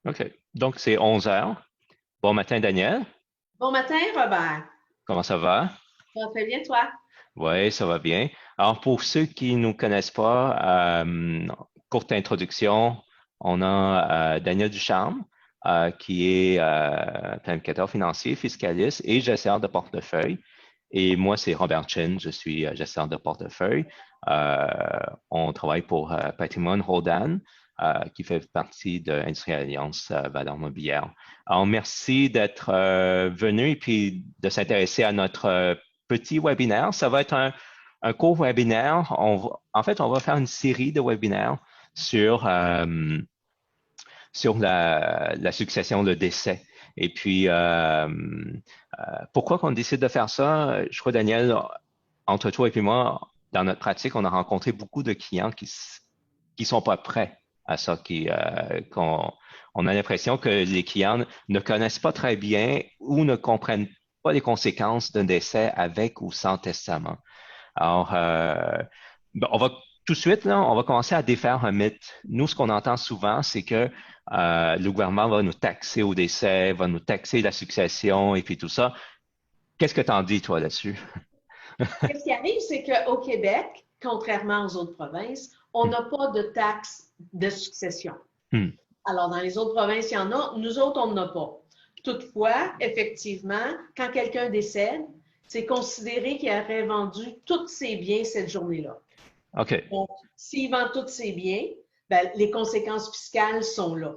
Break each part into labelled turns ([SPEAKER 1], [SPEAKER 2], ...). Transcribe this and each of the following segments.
[SPEAKER 1] OK. Donc, c'est 11 heures. Bon matin, Daniel.
[SPEAKER 2] Bon matin, Robert.
[SPEAKER 1] Comment ça va?
[SPEAKER 2] Ça va très bien, toi?
[SPEAKER 1] Oui, ça va bien. Alors, pour ceux qui ne nous connaissent pas, courte introduction, on a Daniel Ducharme, qui est planificateur financier, fiscaliste et gestionnaire de portefeuille. Et moi, c'est Robert Chin, je suis gestionnaire de portefeuille. Euh, on travaille pour Patrimoine Roldan, qui fait partie de Industrielle Alliance Valeurs Mobilières. Alors, merci d'être venu et puis de s'intéresser à notre petit webinaire. Ça va être un court webinaire. En fait, on va faire une série de webinaires sur, sur la succession, le décès. Et puis, pourquoi qu'on décide de faire ça? Je crois, Daniel, entre toi et puis moi, dans notre pratique, on a rencontré beaucoup de clients qui sont pas prêts à ça, on a l'impression que les clients ne connaissent pas très bien ou ne comprennent pas les conséquences d'un décès avec ou sans testament. Alors, ben, on va tout de suite, là, on va commencer à défaire un mythe. Nous, ce qu'on entend souvent, c'est que le gouvernement va nous taxer au décès, va nous taxer la succession et puis tout ça. Qu'est-ce que t'en dis, toi, là-dessus?
[SPEAKER 2] Qu'est-ce qui arrive, c'est qu'au Québec, contrairement aux autres provinces, on
[SPEAKER 1] Hmm,
[SPEAKER 2] n'a pas de taxe de succession.
[SPEAKER 1] hmm,
[SPEAKER 2] Alors, dans les autres provinces, il y en a. Nous autres, on n'en a pas. Toutefois, effectivement, quand quelqu'un décède, c'est considéré qu'il aurait vendu tous ses biens cette journée-là.
[SPEAKER 1] OK.
[SPEAKER 2] Donc, s'il vend tous ses biens, ben, les conséquences fiscales sont là.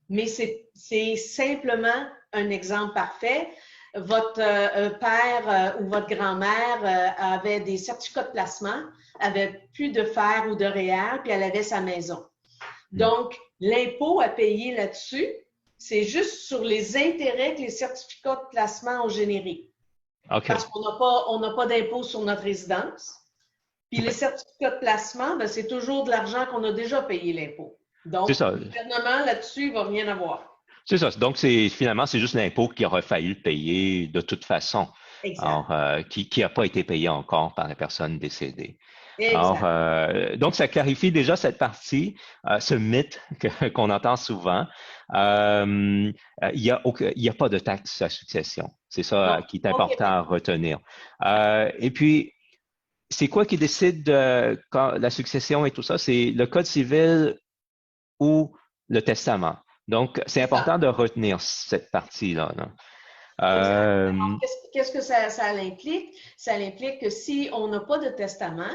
[SPEAKER 2] Mais c'est simplement un exemple parfait. Votre père ou votre grand-mère avait des certificats de placement, avait plus de fer ou de REER, puis elle avait sa maison.
[SPEAKER 1] Hmm,
[SPEAKER 2] Donc, l'impôt à payer là-dessus, c'est juste sur les intérêts que les certificats de placement ont générés. Parce
[SPEAKER 1] OK.
[SPEAKER 2] qu'on n'a pas d'impôt sur notre résidence. Puis les
[SPEAKER 1] OK.
[SPEAKER 2] certificats de placement, ben, c'est toujours de l'argent qu'on a déjà payé l'impôt.
[SPEAKER 1] C'est
[SPEAKER 2] Donc,
[SPEAKER 1] ça.
[SPEAKER 2] le gouvernement, là-dessus, il ne va rien avoir.
[SPEAKER 1] C'est ça. Donc, finalement, c'est juste l'impôt qu'il aurait fallu payer de toute façon.
[SPEAKER 2] Exact.
[SPEAKER 1] Alors, qui n'a pas été payé encore par la personne décédée. Alors,
[SPEAKER 2] Exact.
[SPEAKER 1] donc, ça clarifie déjà cette partie, ce mythe qu'on entend souvent. Il y a pas de taxe à succession. C'est ça
[SPEAKER 2] Non,
[SPEAKER 1] qui est
[SPEAKER 2] au
[SPEAKER 1] important
[SPEAKER 2] Québec.
[SPEAKER 1] à retenir. Et puis, c'est quoi qui décide quand la succession et tout ça? C'est le Code civil ou le testament. Donc, c'est
[SPEAKER 2] C'est ça.
[SPEAKER 1] important de retenir cette partie-là, là.
[SPEAKER 2] Exact.
[SPEAKER 1] Euh,
[SPEAKER 2] Alors, qu'est-ce que ça implique? Ça implique que si on n'a pas de testament,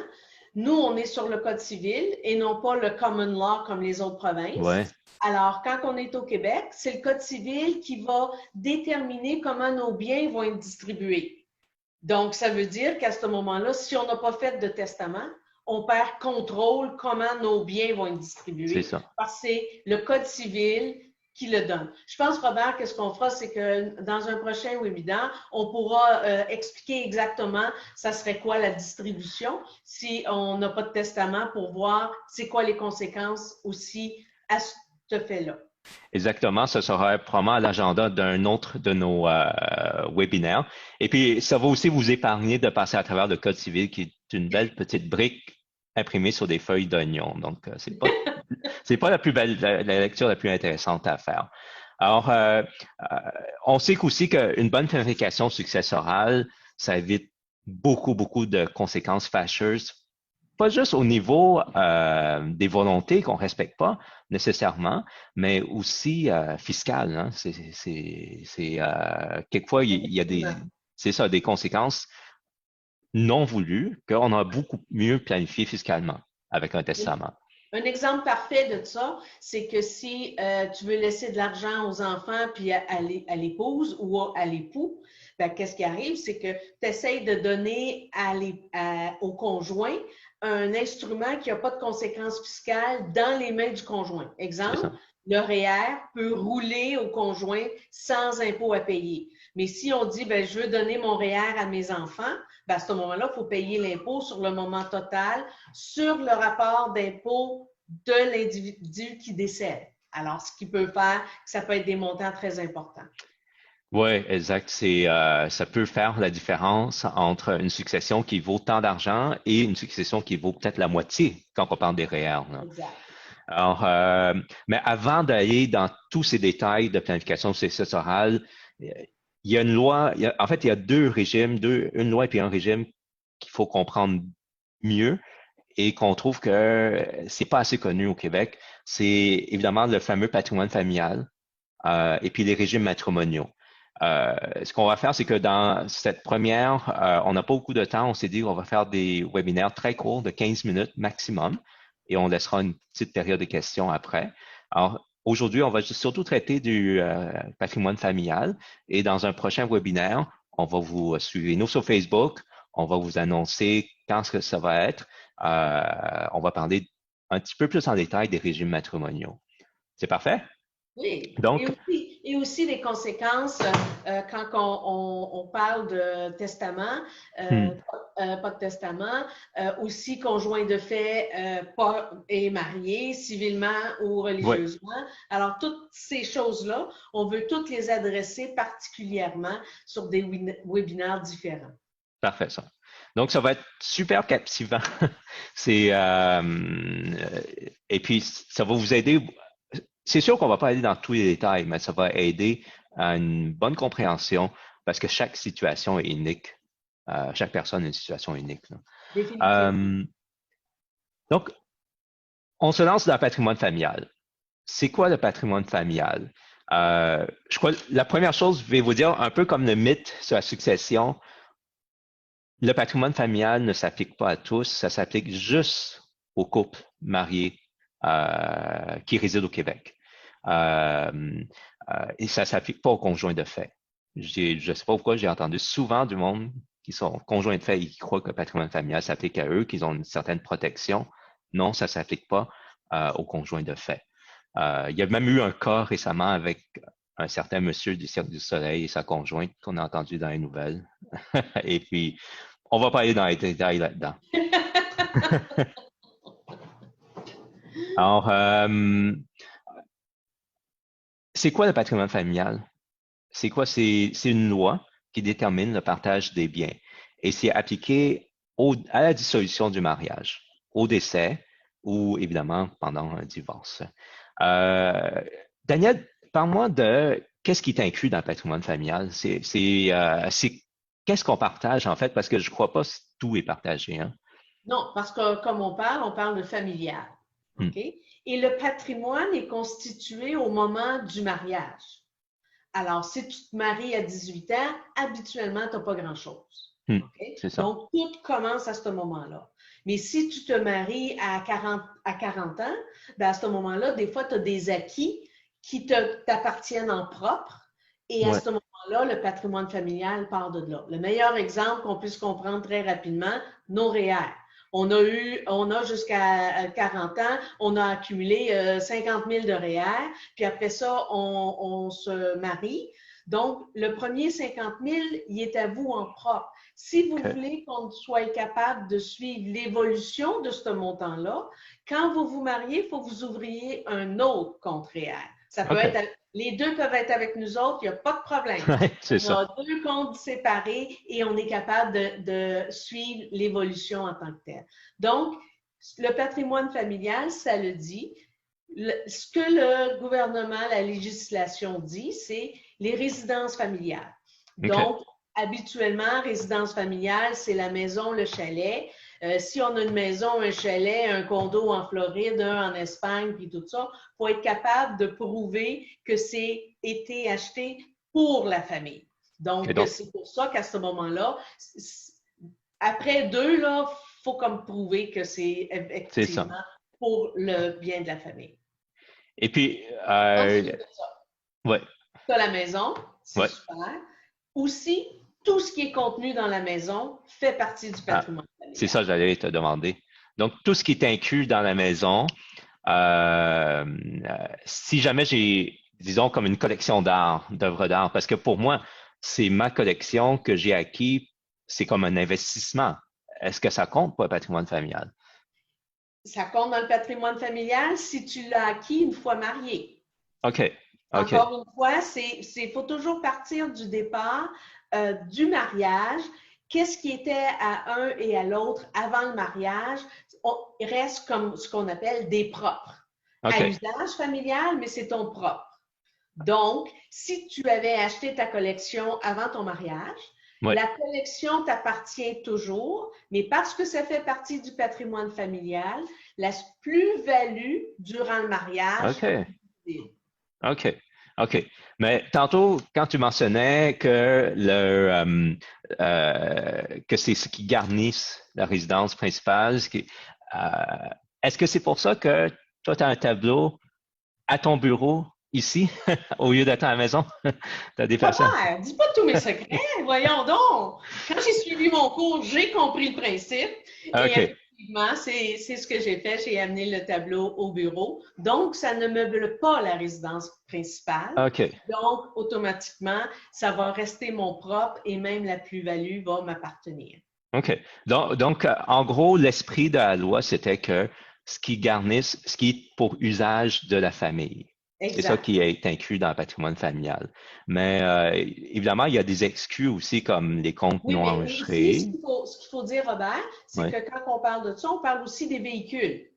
[SPEAKER 2] nous, on est sur le Code civil et non pas le common law comme les autres provinces.
[SPEAKER 1] ouais,
[SPEAKER 2] Alors, quand on est au Québec, c'est le Code civil qui va déterminer comment nos biens vont être distribués. Donc, ça veut dire qu'à ce moment-là, si on n'a pas fait de testament, on perd contrôle comment nos biens vont être
[SPEAKER 1] c'est
[SPEAKER 2] distribués
[SPEAKER 1] ça.
[SPEAKER 2] parce que c'est le Code civil qui le donne. Je pense, Robert, que ce qu'on fera, c'est que dans un prochain webinaire, on pourra expliquer exactement ça serait quoi la distribution si on n'a pas de testament pour voir c'est quoi les conséquences aussi à ce fait-là.
[SPEAKER 1] Exactement, ce sera probablement à l'agenda d'un autre de nos webinaires. Et puis, ça va aussi vous épargner de passer à travers le Code civil, qui est une belle petite brique imprimée sur des feuilles d'oignon. Donc, c'est pas la plus belle, la lecture la plus intéressante à faire. Alors, euh, on sait qu'aussi qu'une bonne planification successorale, ça évite beaucoup de conséquences fâcheuses, pas juste au niveau des volontés qu'on respecte pas nécessairement, mais aussi fiscales. Hein. Quelquefois il y a
[SPEAKER 2] Effectivement.
[SPEAKER 1] c'est ça, des conséquences non voulues qu'on a beaucoup mieux planifié fiscalement avec un testament.
[SPEAKER 2] Un exemple parfait de ça, c'est que si tu veux laisser de l'argent aux enfants puis à l'épouse ou à l'époux, ben, qu'est-ce qui arrive? C'est que tu essaies de donner au conjoint un instrument qui n'a pas de conséquences fiscales dans les mains du conjoint.
[SPEAKER 1] C'est
[SPEAKER 2] Exemple,
[SPEAKER 1] ça.
[SPEAKER 2] le REER peut rouler au conjoint sans impôt à payer. Mais si on dit, ben, je veux donner mon REER à mes enfants, ben, à ce moment-là, il faut payer l'impôt sur le moment total sur le rapport d'impôt de l'individu qui décède. Alors, ce qui peut faire que ça peut être des montants très importants.
[SPEAKER 1] Oui, exact. Ça peut faire la différence entre une succession qui vaut tant d'argent et une succession qui vaut peut-être la moitié quand on parle des REER, là.
[SPEAKER 2] Exact.
[SPEAKER 1] Alors, mais avant d'aller dans tous ces détails de planification successorale, il y a une loi, en fait, il y a deux régimes, une loi et puis un régime qu'il faut comprendre mieux et qu'on trouve que c'est pas assez connu au Québec. C'est évidemment le fameux patrimoine familial et puis les régimes matrimoniaux. Ce qu'on va faire, c'est que dans cette première, on n'a pas beaucoup de temps. On s'est dit qu'on va faire des webinaires très courts de 15 minutes maximum et on laissera une petite période de questions après. Alors, aujourd'hui, on va surtout traiter du patrimoine familial et dans un prochain webinaire, on va vous suivre nous sur Facebook. On va vous annoncer quand ce que ça va être. On va parler un petit peu plus en détail des régimes matrimoniaux. C'est parfait?
[SPEAKER 2] Oui,
[SPEAKER 1] Donc,
[SPEAKER 2] et aussi les conséquences quand on parle de testament,
[SPEAKER 1] hmm,
[SPEAKER 2] pas de testament, aussi conjoint de fait pas, et marié civilement ou
[SPEAKER 1] oui,
[SPEAKER 2] religieusement. Alors, toutes ces choses-là, on veut toutes les adresser particulièrement sur des webinaires différents.
[SPEAKER 1] parfait ça. Donc, ça va être super captivant. C'est et puis ça va vous aider. C'est sûr qu'on va pas aller dans tous les détails, mais ça va aider à une bonne compréhension parce que chaque situation est unique. Chaque personne a une situation unique, là.
[SPEAKER 2] Définitivement.
[SPEAKER 1] Donc, on se lance dans le patrimoine familial. C'est quoi le patrimoine familial? Je crois la première chose, je vais vous dire, un peu comme le mythe sur la succession, le patrimoine familial ne s'applique pas à tous, ça s'applique juste aux couples mariés qui résident au Québec. Et ça ne s'applique pas aux conjoints de fait. Je ne sais pas pourquoi j'ai entendu souvent du monde qui sont conjoints de fait et qui croient que le patrimoine familial s'applique à eux, qu'ils ont une certaine protection. Non, ça ne s'applique pas aux conjoints de fait. Il y a même eu un cas récemment avec un certain monsieur du Cirque du Soleil et sa conjointe qu'on a entendu dans les nouvelles. Et puis, on va pas aller dans les détails là-dedans. Alors, c'est quoi le patrimoine familial? C'est quoi? C'est une loi qui détermine le partage des biens et c'est appliqué à la dissolution du mariage, au décès ou évidemment pendant un divorce. Euh, Daniel, parle-moi de qu'est-ce qui est inclus dans le patrimoine familial? Qu'est-ce qu'on partage en fait? Parce que je crois pas que tout est partagé, hein?
[SPEAKER 2] Non, parce que comme on parle de familial.
[SPEAKER 1] Hmm,
[SPEAKER 2] OK? Et le patrimoine est constitué au moment du mariage. Alors, si tu te maries à 18 ans, habituellement, tu n'as pas grand-chose.
[SPEAKER 1] hmm,
[SPEAKER 2] OK?
[SPEAKER 1] c'est ça.
[SPEAKER 2] Donc, tout commence à ce moment-là. Mais si tu te maries à 40 ans, ben à ce moment-là, des fois, tu as des acquis qui t'appartiennent en propre. Et à
[SPEAKER 1] Ouais.
[SPEAKER 2] ce moment-là, le patrimoine familial part de là. Le meilleur exemple qu'on puisse comprendre très rapidement, nos REER. On a jusqu'à 40 ans, on a accumulé 50 000 de REER, puis après ça, on se marie. Donc, le premier 50 000, il est à vous en propre. Si vous
[SPEAKER 1] OK.
[SPEAKER 2] voulez qu'on soit capable de suivre l'évolution de ce montant-là, quand vous vous mariez, il faut que vous ouvriez un autre compte REER. Ça peut
[SPEAKER 1] OK.
[SPEAKER 2] être, les deux peuvent être avec nous autres, il n'y a pas de problème.
[SPEAKER 1] Ouais, c'est
[SPEAKER 2] On
[SPEAKER 1] ça.
[SPEAKER 2] a deux comptes séparés et on est capable de suivre l'évolution en tant que tel. Donc, le patrimoine familial, ça le dit. Ce que le gouvernement, la législation dit, c'est les résidences familiales.
[SPEAKER 1] OK.
[SPEAKER 2] Donc, habituellement, résidence familiale, c'est la maison, le chalet. Si on a une maison, un chalet, un condo en Floride, un en Espagne, puis tout ça, il faut être capable de prouver que c'est été acheté pour la famille.
[SPEAKER 1] OK,
[SPEAKER 2] Donc,
[SPEAKER 1] donc,
[SPEAKER 2] c'est pour ça qu'à ce moment-là, après deux, là, il faut comme prouver que c'est
[SPEAKER 1] c'est ça.
[SPEAKER 2] effectivement pour le bien de la famille.
[SPEAKER 1] Et puis,
[SPEAKER 2] Ensuite de ça,
[SPEAKER 1] ouais,
[SPEAKER 2] tu as la maison, c'est
[SPEAKER 1] ouais.
[SPEAKER 2] super. Aussi, tout ce qui est contenu dans la maison fait partie du
[SPEAKER 1] Ah,
[SPEAKER 2] patrimoine
[SPEAKER 1] c'est
[SPEAKER 2] familial.
[SPEAKER 1] ça, j'allais te demander. Donc, tout ce qui est inclus dans la maison, si jamais j'ai, disons, comme une collection d'art, d'œuvres d'art, parce que pour moi, c'est ma collection que j'ai acquis, c'est comme un investissement. Est-ce que ça compte pour le patrimoine familial?
[SPEAKER 2] Ça compte dans le patrimoine familial si tu l'as acquis une fois marié.
[SPEAKER 1] OK, OK,
[SPEAKER 2] Encore une fois, il faut toujours partir du départ du mariage. Qu'est-ce qui était à un et à l'autre avant le mariage? Il reste comme ce qu'on appelle des propres. à
[SPEAKER 1] OK.
[SPEAKER 2] usage familial, mais c'est ton propre. Donc, si tu avais acheté ta collection avant ton mariage,
[SPEAKER 1] Oui.
[SPEAKER 2] la collection t'appartient toujours, mais parce que ça fait partie du patrimoine familial, la plus-value durant le mariage est
[SPEAKER 1] OK.
[SPEAKER 2] utile.
[SPEAKER 1] OK. OK. Mais tantôt, quand tu mentionnais que c'est ce qui garnisse la résidence principale, est-ce que c'est pour ça que toi, tu as un tableau à ton bureau ici, au lieu d'être à la maison? Tu as des personnes.
[SPEAKER 2] Robert, dis pas tous mes secrets, voyons donc. Quand j'ai suivi mon cours, j'ai compris le principe et
[SPEAKER 1] OK.
[SPEAKER 2] effectivement, c'est ce que j'ai fait. J'ai amené le tableau au bureau. Donc, ça ne meuble pas la résidence principale.
[SPEAKER 1] OK.
[SPEAKER 2] Donc, automatiquement, ça va rester mon propre et même la plus-value va m'appartenir.
[SPEAKER 1] OK. Donc, en gros, l'esprit de la loi, c'était que ce qui garnisse, ce qui est pour usage de la famille. C'est ça
[SPEAKER 2] Exact.
[SPEAKER 1] qui est inclus dans le patrimoine familial. Mais évidemment, il y a des exclus aussi comme les comptes
[SPEAKER 2] Oui,
[SPEAKER 1] non
[SPEAKER 2] mais ici,
[SPEAKER 1] enregistrés.
[SPEAKER 2] ce qu'il faut dire, Robert, c'est
[SPEAKER 1] Oui,
[SPEAKER 2] que quand on parle de ça, on parle aussi des véhicules.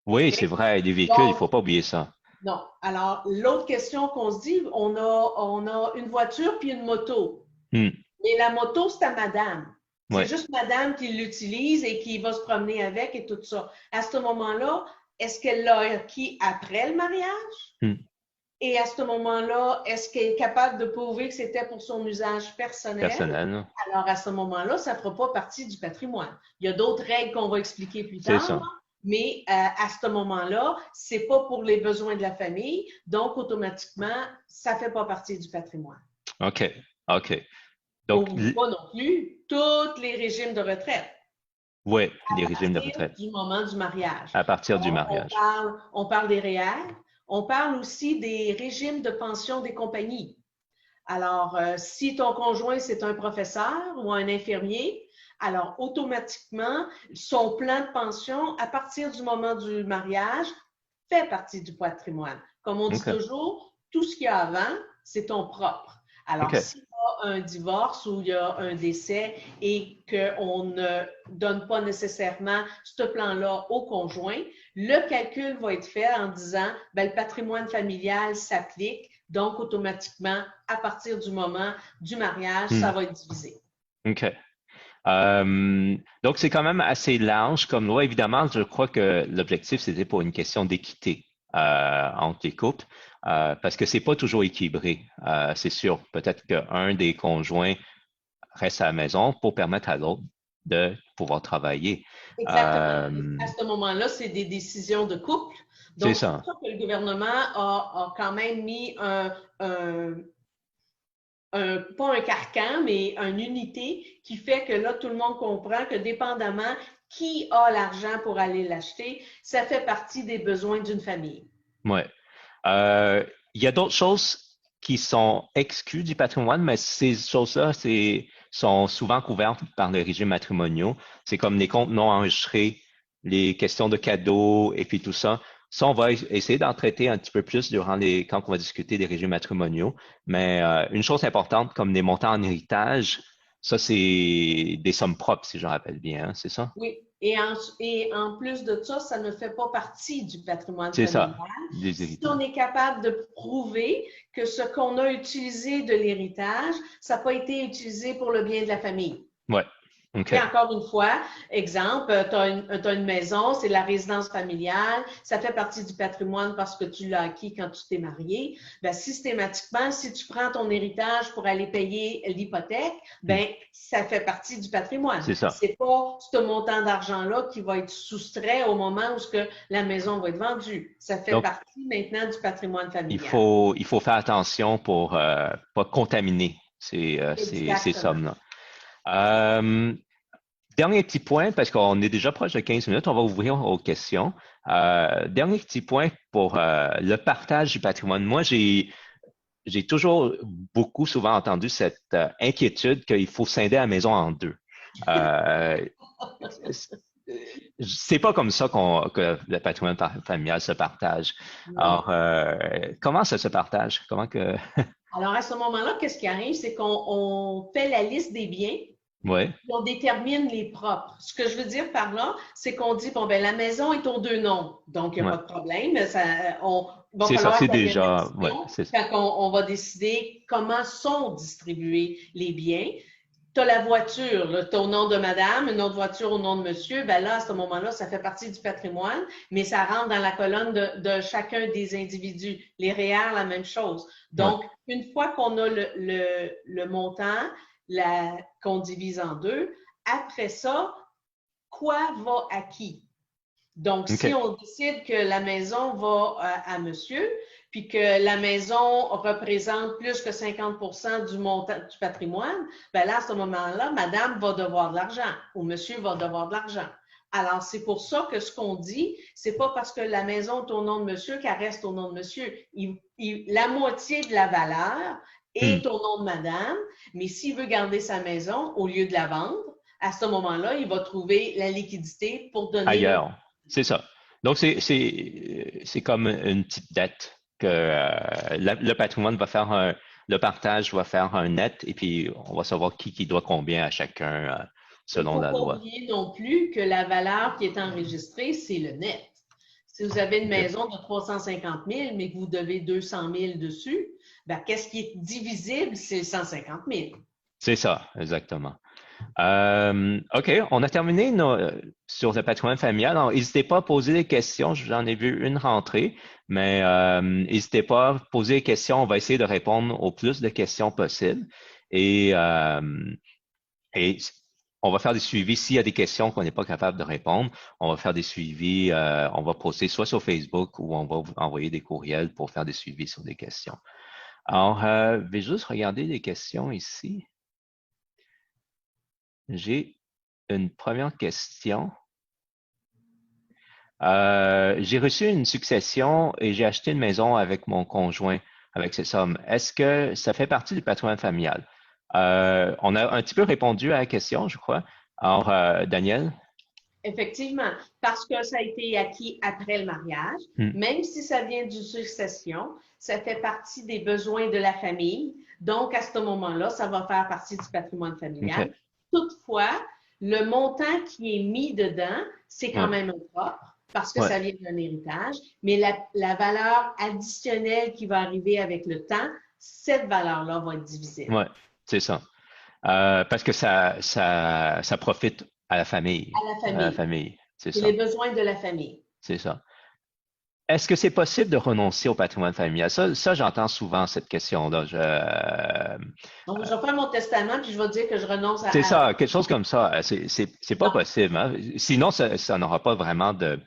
[SPEAKER 1] oui, c'est
[SPEAKER 2] OK?
[SPEAKER 1] vrai, les véhicules, il
[SPEAKER 2] Donc,
[SPEAKER 1] faut pas oublier ça.
[SPEAKER 2] non. Alors, l'autre question qu'on se dit, on a une voiture puis une moto.
[SPEAKER 1] Hmm,
[SPEAKER 2] Mais la moto, c'est à madame. C'est
[SPEAKER 1] oui,
[SPEAKER 2] juste madame qui l'utilise et qui va se promener avec et tout ça. À ce moment-là, est-ce qu'elle l'a acquis après le mariage?
[SPEAKER 1] hmm,
[SPEAKER 2] Et à ce moment-là, est-ce qu'elle est capable de prouver que c'était pour son usage personnel?
[SPEAKER 1] personnel,
[SPEAKER 2] Alors, à ce moment-là, ça ne fera pas partie du patrimoine. Il y a d'autres règles qu'on va expliquer plus
[SPEAKER 1] c'est
[SPEAKER 2] tard,
[SPEAKER 1] ça.
[SPEAKER 2] là, mais à ce moment-là, ce n'est pas pour les besoins de la famille, donc automatiquement, ça ne fait pas partie du patrimoine.
[SPEAKER 1] OK, OK. Donc,
[SPEAKER 2] N'oublie pas non plus tous les régimes de retraite
[SPEAKER 1] oui, les
[SPEAKER 2] à
[SPEAKER 1] régimes de
[SPEAKER 2] partir
[SPEAKER 1] retraite
[SPEAKER 2] du moment du mariage.
[SPEAKER 1] à partir du
[SPEAKER 2] Donc,
[SPEAKER 1] mariage.
[SPEAKER 2] on parle des REER, on parle aussi des régimes de pension des compagnies. Alors, si ton conjoint, c'est un professeur ou un infirmier, alors automatiquement, son plan de pension, à partir du moment du mariage, fait partie du patrimoine. Comme on dit
[SPEAKER 1] OK,
[SPEAKER 2] toujours, tout ce qu'il y a avant, c'est ton propre. Alors,
[SPEAKER 1] OK.
[SPEAKER 2] s'il y a un divorce ou il y a un décès et qu'on ne donne pas nécessairement ce plan-là au conjoint, le calcul va être fait en disant, ben, le patrimoine familial s'applique, donc automatiquement, à partir du moment du mariage,
[SPEAKER 1] Hmm,
[SPEAKER 2] ça va être divisé.
[SPEAKER 1] OK. Donc, c'est quand même assez large comme loi. Évidemment, je crois que l'objectif, c'était pour une question d'équité entre les couples, parce que c'est pas toujours équilibré. C'est sûr, peut-être qu'un des conjoints reste à la maison pour permettre à l'autre de pouvoir travailler.
[SPEAKER 2] Exactement. À
[SPEAKER 1] Euh,
[SPEAKER 2] ce moment-là, c'est des décisions de couple.
[SPEAKER 1] c'est
[SPEAKER 2] Donc, c'est pour
[SPEAKER 1] ça.
[SPEAKER 2] ça que le gouvernement a quand même mis un, pas un carcan, mais une unité qui fait que là, tout le monde comprend que dépendamment qui a l'argent pour aller l'acheter, ça fait partie des besoins d'une famille.
[SPEAKER 1] Ouais. Euh, il y a d'autres choses qui sont exclues du patrimoine, mais ces choses-là, sont souvent couvertes par les régimes matrimoniaux. C'est comme les comptes non enregistrés, les questions de cadeaux et puis tout ça. Ça, on va essayer d'en traiter un petit peu plus quand on va discuter des régimes matrimoniaux. Mais une chose importante, comme les montants en héritage, ça, c'est des sommes propres, si je me rappelle bien, hein, c'est ça?
[SPEAKER 2] Oui. Et en plus de ça, ça ne fait pas partie du patrimoine
[SPEAKER 1] C'est
[SPEAKER 2] familial.
[SPEAKER 1] ça, des
[SPEAKER 2] Si on
[SPEAKER 1] héritages.
[SPEAKER 2] est capable de prouver que ce qu'on a utilisé de l'héritage, ça n'a pas été utilisé pour le bien de la famille.
[SPEAKER 1] Ouais. OK.
[SPEAKER 2] Et encore une fois, exemple, tu as une maison, c'est la résidence familiale, ça fait partie du patrimoine parce que tu l'as acquis quand tu t'es marié. Ben, systématiquement, si tu prends ton héritage pour aller payer l'hypothèque,
[SPEAKER 1] Hmm.
[SPEAKER 2] ben, ça fait partie du patrimoine.
[SPEAKER 1] C'est ça.
[SPEAKER 2] C'est pas ce montant d'argent-là qui va être soustrait au moment où la maison va être vendue. Ça fait
[SPEAKER 1] Donc,
[SPEAKER 2] partie maintenant du patrimoine
[SPEAKER 1] il
[SPEAKER 2] familial.
[SPEAKER 1] faut, il faut faire attention pour pas contaminer ces
[SPEAKER 2] Exactement.
[SPEAKER 1] sommes-là. Euh, Dernier petit point, parce qu'on est déjà proche de 15 minutes, on va ouvrir aux questions. Dernier petit point pour le partage du patrimoine. Moi, j'ai toujours souvent entendu cette inquiétude qu'il faut scinder la maison en deux. Euh, c'est pas comme ça que le patrimoine familial se partage.
[SPEAKER 2] Non.
[SPEAKER 1] Alors, comment ça se partage? Comment que...
[SPEAKER 2] Alors, à ce moment-là, qu'est-ce qui arrive? C'est qu'on fait la liste des biens.
[SPEAKER 1] Oui,
[SPEAKER 2] On détermine les propres. Ce que je veux dire par là, c'est qu'on dit, bon, ben la maison est aux deux noms, donc il n'y a
[SPEAKER 1] ouais.
[SPEAKER 2] pas de problème. On va
[SPEAKER 1] C'est ça,
[SPEAKER 2] falloir
[SPEAKER 1] c'est
[SPEAKER 2] qu'il y ait une
[SPEAKER 1] déjà, ouais,
[SPEAKER 2] addition
[SPEAKER 1] c'est ça.
[SPEAKER 2] quand on va décider comment sont distribués les biens. Tu as la voiture, tu as au nom de madame, une autre voiture au nom de monsieur, ben là, à ce moment-là, ça fait partie du patrimoine, mais ça rentre dans la colonne de chacun des individus. Les REER, la même chose.
[SPEAKER 1] Ouais.
[SPEAKER 2] Donc, une fois qu'on a le montant, qu'on divise en deux, après ça, quoi va à qui? Donc, si
[SPEAKER 1] OK.
[SPEAKER 2] on décide que la maison va à monsieur, puis que la maison représente plus que 50% du montant du patrimoine, ben là, à ce moment-là, madame va devoir de l'argent ou monsieur va devoir de l'argent. Alors, c'est pour ça que ce qu'on dit, c'est pas parce que la maison est au nom de monsieur qu'elle reste au nom de monsieur. La moitié de la valeur
[SPEAKER 1] Hmm.
[SPEAKER 2] est au nom de madame, mais s'il veut garder sa maison, au lieu de la vendre, à ce moment-là, il va trouver la liquidité pour donner le.
[SPEAKER 1] Ailleurs. C'est ça. Donc, c'est comme une petite dette que le patrimoine va faire le partage va faire un net et puis on va savoir qui doit combien à chacun
[SPEAKER 2] Il ne
[SPEAKER 1] selon
[SPEAKER 2] faut
[SPEAKER 1] la
[SPEAKER 2] pas
[SPEAKER 1] loi.
[SPEAKER 2] oublier non plus que la valeur qui est enregistrée, c'est le net. Si vous avez une
[SPEAKER 1] OK.
[SPEAKER 2] maison de 350 000, mais que vous devez 200 000 dessus, ben, qu'est-ce qui est divisible, c'est 150 000.
[SPEAKER 1] C'est ça, exactement. OK, on a terminé sur le patrimoine familial. Alors, n'hésitez pas à poser des questions. J'en ai vu une rentrer, mais n'hésitez pas à poser des questions. On va essayer de répondre au plus de questions possible. Et, et on va faire des suivis. S'il y a des questions qu'on n'est pas capable de répondre, on va faire des suivis. On va poster soit sur Facebook ou on va vous envoyer des courriels pour faire des suivis sur des questions. Alors, je vais juste regarder les questions ici. J'ai une première question. J'ai reçu une succession et j'ai acheté une maison avec mon conjoint avec ces sommes. Est-ce que ça fait partie du patrimoine familial? On a un petit peu répondu à la question, je crois. Alors, Daniel?
[SPEAKER 2] Effectivement, parce que ça a été acquis après le mariage,
[SPEAKER 1] Hmm,
[SPEAKER 2] même si ça vient d'une succession, ça fait partie des besoins de la famille. Donc, à ce moment-là, ça va faire partie du patrimoine familial.
[SPEAKER 1] OK.
[SPEAKER 2] Toutefois, le montant qui est mis dedans, c'est quand
[SPEAKER 1] Ouais,
[SPEAKER 2] même un propre parce que
[SPEAKER 1] ouais,
[SPEAKER 2] ça vient d'un héritage, mais la valeur additionnelle qui va arriver avec le temps, cette valeur-là va être divisible
[SPEAKER 1] ouais, c'est ça. Parce que ça profite à la famille.
[SPEAKER 2] à la
[SPEAKER 1] À la
[SPEAKER 2] famille.
[SPEAKER 1] famille, c'est
[SPEAKER 2] C'est les
[SPEAKER 1] ça.
[SPEAKER 2] besoins de la famille.
[SPEAKER 1] C'est ça. Est-ce que c'est possible de renoncer au patrimoine familial? Ça j'entends souvent cette question-là.
[SPEAKER 2] Donc, je vais faire mon testament, puis je vais dire que je renonce
[SPEAKER 1] C'est
[SPEAKER 2] à.
[SPEAKER 1] ça, quelque chose comme ça. C'est pas
[SPEAKER 2] Non,
[SPEAKER 1] possible, hein. Sinon, ça n'aura pas vraiment de-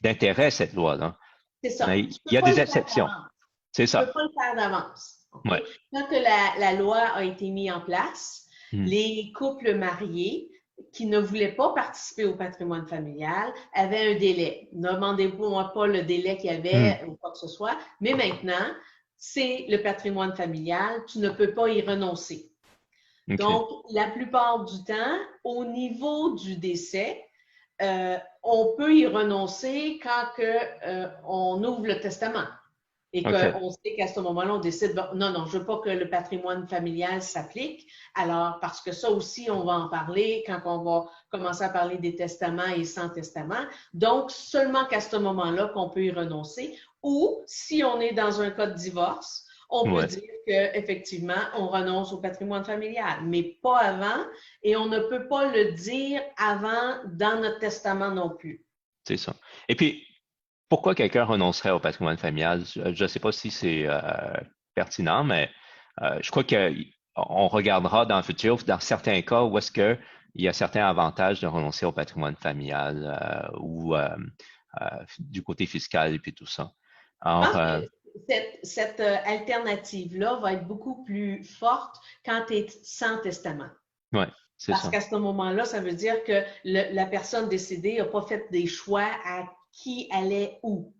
[SPEAKER 1] d'intérêt, cette loi-là.
[SPEAKER 2] c'est ça.
[SPEAKER 1] Mais
[SPEAKER 2] Tu ne
[SPEAKER 1] il y
[SPEAKER 2] peux
[SPEAKER 1] a
[SPEAKER 2] pas
[SPEAKER 1] des
[SPEAKER 2] le faire
[SPEAKER 1] exceptions.
[SPEAKER 2] d'avance.
[SPEAKER 1] C'est
[SPEAKER 2] Tu ne
[SPEAKER 1] ça.
[SPEAKER 2] peux pas le faire d'avance. OK?
[SPEAKER 1] Ouais.
[SPEAKER 2] Quand que la loi a été mise en place,
[SPEAKER 1] Hmm.
[SPEAKER 2] les couples mariés qui ne voulaient pas participer au patrimoine familial avaient un délai. Ne demandez-moi pas le délai qu'il y
[SPEAKER 1] Hmm.
[SPEAKER 2] avait ou quoi que ce soit, mais maintenant, c'est le patrimoine familial. Tu ne peux pas y renoncer.
[SPEAKER 1] OK.
[SPEAKER 2] Donc, la plupart du temps, au niveau du décès, on peut y renoncer quand on ouvre le testament et
[SPEAKER 1] OK.
[SPEAKER 2] qu'on sait qu'à ce moment-là, on décide, bon, non, non, je ne veux pas que le patrimoine familial s'applique. Alors, parce que ça aussi, on va en parler quand on va commencer à parler des testaments et sans testament. Donc, seulement qu'à ce moment-là qu'on peut y renoncer. Ou, si on est dans un cas de divorce, on peut
[SPEAKER 1] Ouais.
[SPEAKER 2] dire qu'effectivement, on renonce au patrimoine familial, mais pas avant, et on ne peut pas le dire avant dans notre testament non plus.
[SPEAKER 1] C'est ça. Et puis, pourquoi quelqu'un renoncerait au patrimoine familial? Je ne sais pas si c'est pertinent, mais je crois qu'on regardera dans le futur, dans certains cas, où est-ce qu'il y a certains avantages de renoncer au patrimoine familial ou du côté fiscal et puis tout ça.
[SPEAKER 2] Je
[SPEAKER 1] Alors,
[SPEAKER 2] pense que cette alternative-là va être beaucoup plus forte quand tu es sans testament.
[SPEAKER 1] ouais, c'est
[SPEAKER 2] Parce
[SPEAKER 1] ça.
[SPEAKER 2] qu'à ce moment-là, ça veut dire que la personne décédée n'a pas fait des choix à qui allait où.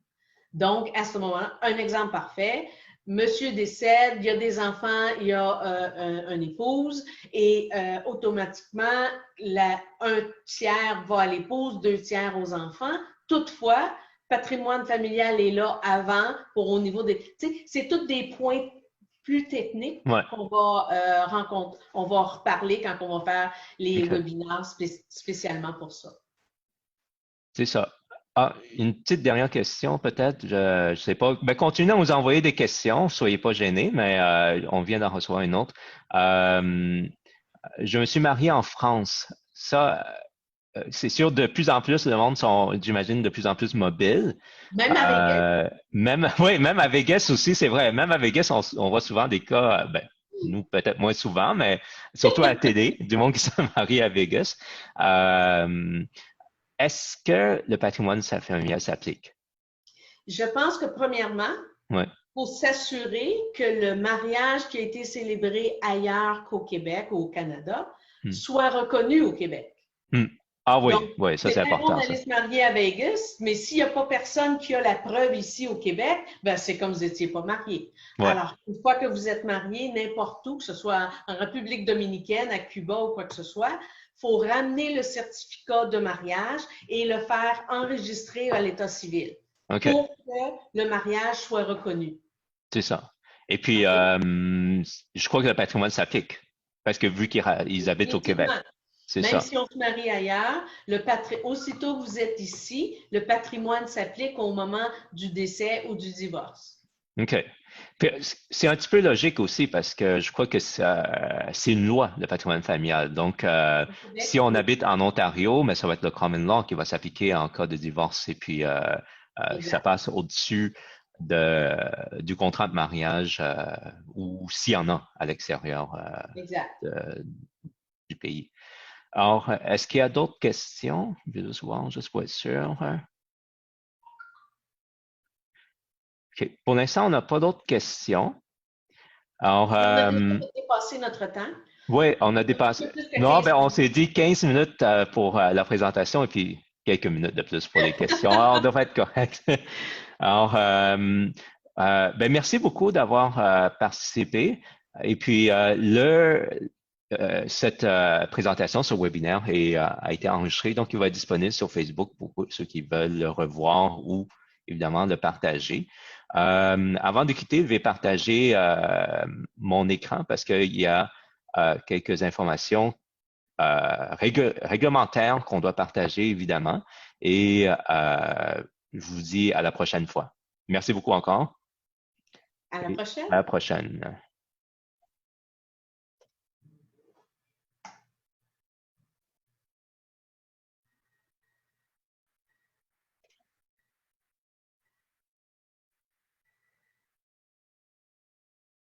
[SPEAKER 2] Donc, à ce moment-là, un exemple parfait, monsieur décède, il y a des enfants, il y a une épouse et automatiquement, un tiers va à l'épouse, deux tiers aux enfants. Toutefois, patrimoine familial est là avant pour au niveau des. Tu sais, c'est tous des points plus techniques
[SPEAKER 1] Ouais,
[SPEAKER 2] qu'on va on va reparler quand on va faire les
[SPEAKER 1] OK.
[SPEAKER 2] webinaires spécialement pour ça.
[SPEAKER 1] C'est ça. Ah, une petite dernière question, peut-être. Je sais pas. Ben, continuez à nous envoyer des questions. Soyez pas gênés, mais on vient d'en recevoir une autre. Je me suis marié en France. Ça, c'est sûr, de plus en plus, le monde sont, j'imagine, de plus en plus mobiles.
[SPEAKER 2] Même à Vegas,
[SPEAKER 1] Même, oui, même à Vegas aussi, c'est vrai. Même à Vegas, on voit souvent des cas, ben, nous peut-être moins souvent, mais surtout à la télé, du monde qui se marie à Vegas. Euh, Est-ce que le patrimoine familial s'applique?
[SPEAKER 2] je pense que premièrement,
[SPEAKER 1] Oui.
[SPEAKER 2] pour s'assurer que le mariage qui a été célébré ailleurs qu'au Québec ou au Canada
[SPEAKER 1] Hmm.
[SPEAKER 2] soit reconnu au Québec.
[SPEAKER 1] Hmm. Ah oui,
[SPEAKER 2] Donc,
[SPEAKER 1] oui, ça c'est
[SPEAKER 2] c'est bien bon
[SPEAKER 1] important, ça.
[SPEAKER 2] d'aller se marier à Vegas, mais s'il n'y a pas personne qui a la preuve ici au Québec, ben c'est comme vous n'étiez pas marié.
[SPEAKER 1] Ouais.
[SPEAKER 2] Alors, une fois que vous êtes marié, n'importe où, que ce soit en République dominicaine, à Cuba ou quoi que ce soit, il faut ramener le certificat de mariage et le faire enregistrer à l'état civil
[SPEAKER 1] OK.
[SPEAKER 2] pour que le mariage soit reconnu.
[SPEAKER 1] C'est ça. Et puis,
[SPEAKER 2] OK?
[SPEAKER 1] je crois que le patrimoine s'applique. Parce que vu qu'ils habitent au Québec.
[SPEAKER 2] Définitivement.
[SPEAKER 1] C'est
[SPEAKER 2] Même
[SPEAKER 1] ça.
[SPEAKER 2] si on se marie ailleurs, aussitôt que vous êtes ici, le patrimoine s'applique au moment du décès ou du divorce.
[SPEAKER 1] OK. Puis, c'est un petit peu logique aussi parce que je crois que c'est une loi, le patrimoine familial. Donc,
[SPEAKER 2] Au
[SPEAKER 1] si
[SPEAKER 2] Québec,
[SPEAKER 1] on
[SPEAKER 2] oui,
[SPEAKER 1] habite en Ontario, mais ça va être le common law qui va s'appliquer en cas de divorce. Et puis, ça
[SPEAKER 2] exact.
[SPEAKER 1] passe au-dessus du contrat de mariage ou s'il y en a à l'extérieur
[SPEAKER 2] Exact.
[SPEAKER 1] du pays. Alors, est-ce qu'il y a d'autres questions? Je vais juste voir, juste pour être sûr. OK. Pour l'instant, on n'a pas d'autres questions. Alors,
[SPEAKER 2] Et on a déjà dépassé notre temps.
[SPEAKER 1] oui, on a
[SPEAKER 2] Un
[SPEAKER 1] dépassé.
[SPEAKER 2] peu plus que
[SPEAKER 1] Non,
[SPEAKER 2] 15
[SPEAKER 1] ben, on
[SPEAKER 2] minutes.
[SPEAKER 1] s'est dit 15 minutes pour la présentation et puis quelques minutes de plus pour les questions. Alors, on devrait être correct. Alors, ben, merci beaucoup d'avoir participé. Et puis, cette présentation, ce webinaire a été enregistré, donc il va être disponible sur Facebook pour ceux qui veulent le revoir ou évidemment le partager. Avant de quitter, je vais partager mon écran parce qu'il y a quelques informations réglementaires qu'on doit partager, évidemment. Et je vous dis à la prochaine fois. Merci beaucoup encore
[SPEAKER 2] À la
[SPEAKER 1] et
[SPEAKER 2] prochaine.
[SPEAKER 1] à la prochaine.